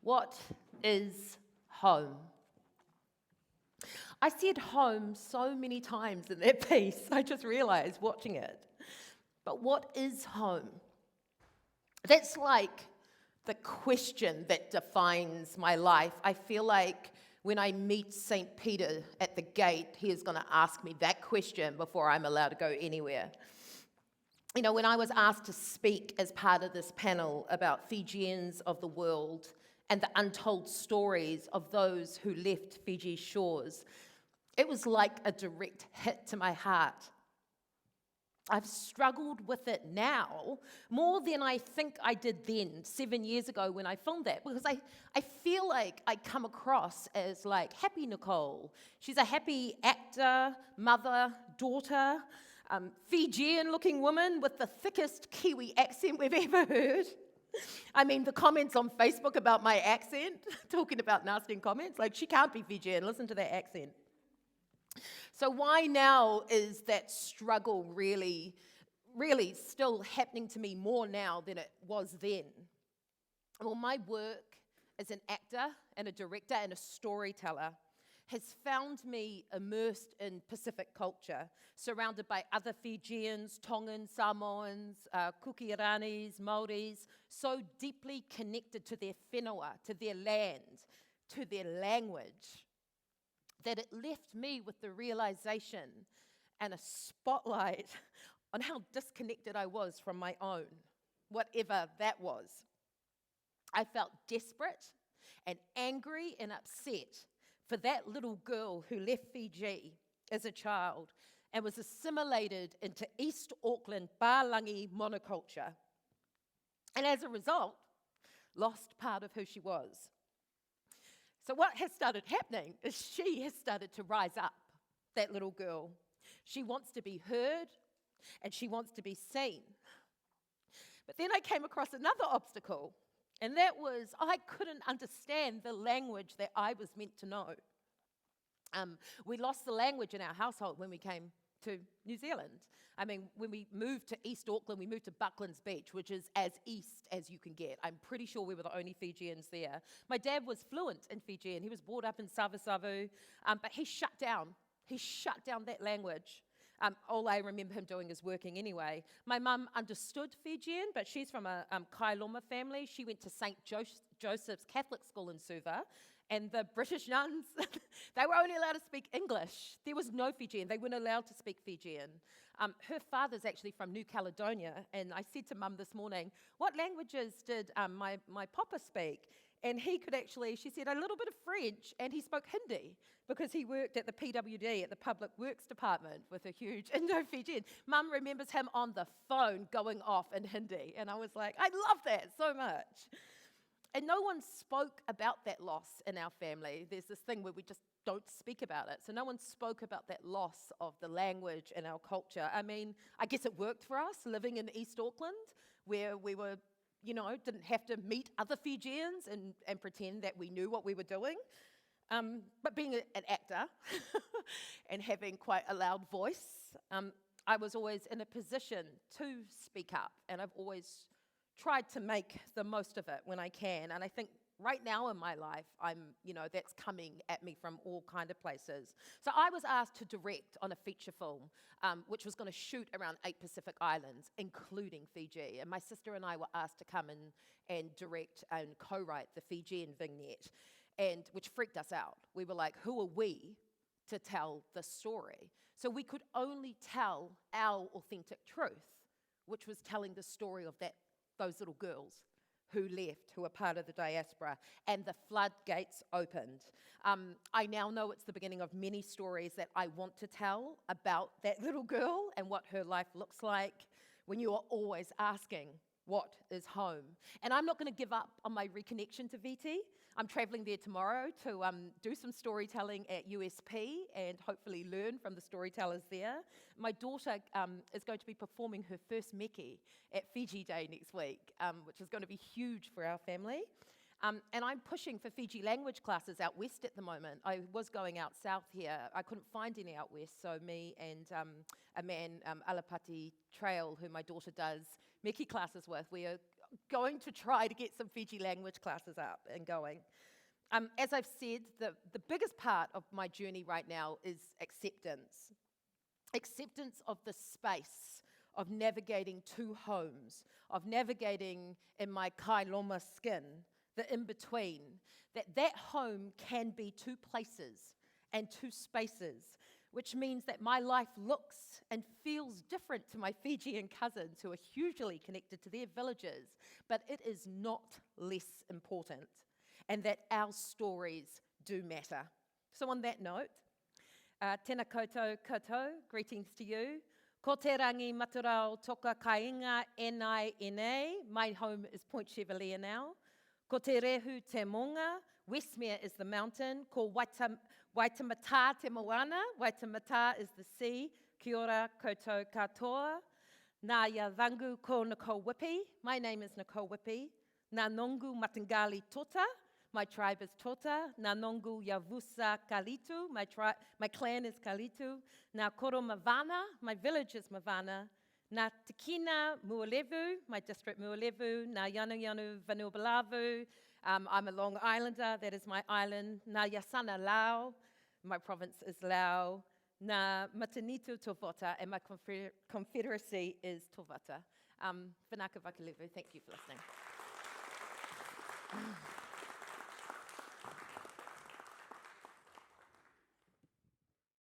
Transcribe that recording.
What is home? I said home so many times in that piece, I just realised watching it. But what is home? That's like the question that defines my life. I feel like when I meet St. Peter at the gate, he is going to ask me that question before I'm allowed to go anywhere. You know, when I was asked to speak as part of this panel about Fijians of the world and the untold stories of those who left Fiji's shores, it was like a direct hit to my heart. I've struggled with it now more than I think I did then, 7 years ago when I filmed that, because I feel like I come across as like happy Nicole. She's a happy actor, mother, daughter, Fijian-looking woman with the thickest Kiwi accent we've ever heard. I mean, the comments on Facebook about my accent, talking about nasty comments, like she can't be Fijian, listen to that accent. So why now is that struggle really still happening to me more now than it was then? Well, my work as an actor and a director and a storyteller has found me immersed in Pacific culture, surrounded by other Fijians, Tongans, Samoans, Kukiranis, Māoris, so deeply connected to their whenua, to their land, to their language, that it left me with the realization and a spotlight on how disconnected I was from my own, whatever that was. I felt desperate and angry and upset for that little girl who left Fiji as a child and was assimilated into East Auckland Bālangi monoculture, and as a result, lost part of who she was. So what has started happening is she has started to rise up, that little girl. She wants to be heard and she wants to be seen. But then I came across another obstacle, and that was I couldn't understand the language that I was meant to know. We lost the language in our household when we came to New Zealand. I mean, when we moved to East Auckland, we moved to Bucklands Beach, which is as east as you can get. I'm pretty sure we were the only Fijians there. My dad was fluent in Fijian. He was brought up in Savu, but he shut down. He shut down that language. All I remember him doing is working anyway. My mum understood Fijian, but she's from a Kailoma family. She went to St. Joseph's Catholic School in Suva, and the British nuns, they were only allowed to speak English. There was no Fijian. They weren't allowed to speak Fijian. Her father's actually from New Caledonia, and I said to Mum this morning, what languages did my papa speak? And he could actually, she said, a little bit of French, and he spoke Hindi because he worked at the PWD, at the Public Works Department, with a huge Indo-Fijian. Mum remembers him on the phone going off in Hindi, and I was like, I love that so much. And no one spoke about that loss in our family. There's this thing where we just don't speak about it. So no one spoke about that loss of the language and our culture. I mean, I guess it worked for us living in East Auckland, where we were, didn't have to meet other Fijians and pretend that we knew what we were doing. But being an actor and having quite a loud voice, I was always in a position to speak up, and I've always tried to make the most of it when I can. And I think right now in my life, that's coming at me from all kind of places. So I was asked to direct on a feature film, which was going to shoot around 8 Pacific Islands, including Fiji. And my sister and I were asked to come in and direct and co-write the Fijian vignette, which freaked us out. We were like, who are we to tell the story? So we could only tell our authentic truth, which was telling the story of those little girls who left, who were part of the diaspora, and the floodgates opened. I now know it's the beginning of many stories that I want to tell about that little girl and what her life looks like when you are always asking, what is home? And I'm not going to give up on my reconnection to Viti. I'm travelling there tomorrow to do some storytelling at USP and hopefully learn from the storytellers there. My daughter is going to be performing her first meki at Fiji Day next week, which is going to be huge for our family. And I'm pushing for Fiji language classes out west at the moment. I was going out south here. I couldn't find any out west, so me and a man, Alapati Trail, who my daughter does meki classes with, we are going to try to get some Fiji language classes up and going. As I've said, the biggest part of my journey right now is acceptance. Acceptance of the space of navigating two homes, of navigating in my kailoma skin, the in-between, that home can be two places and two spaces, which means that my life looks and feels different to my Fijian cousins who are hugely connected to their villages, but it is not less important, and that our stories do matter. So on that note, tēnā koutou koutou, greetings to you. Ko te rangi maturau toka kainga enai. My home is Point Chevalier now. Ko te rehu te monga, Westmere is the mountain. Ko Waitemata te moana, Waitemata is the sea. Kia ora koutou katoa. Nā ia vangu ko Nicole Whippy. My name is Nicole Whippy. Nā nongu matangali tota. My tribe is Tota. Nā nongu Yavusa Kalitu. My clan is Kalitu. Nā koro Mavana. My village is Mavana. Nā Tikina Mualevu. My district Mualevu. Nā Yanu Vanuabalavu. I'm a Long Islander. That is my island. Nā Yasana Lao. My province is Lao. Nā Matanitu Tovota. And my confederacy is Tovota. Whanaka Vakalevu. Thank you for listening.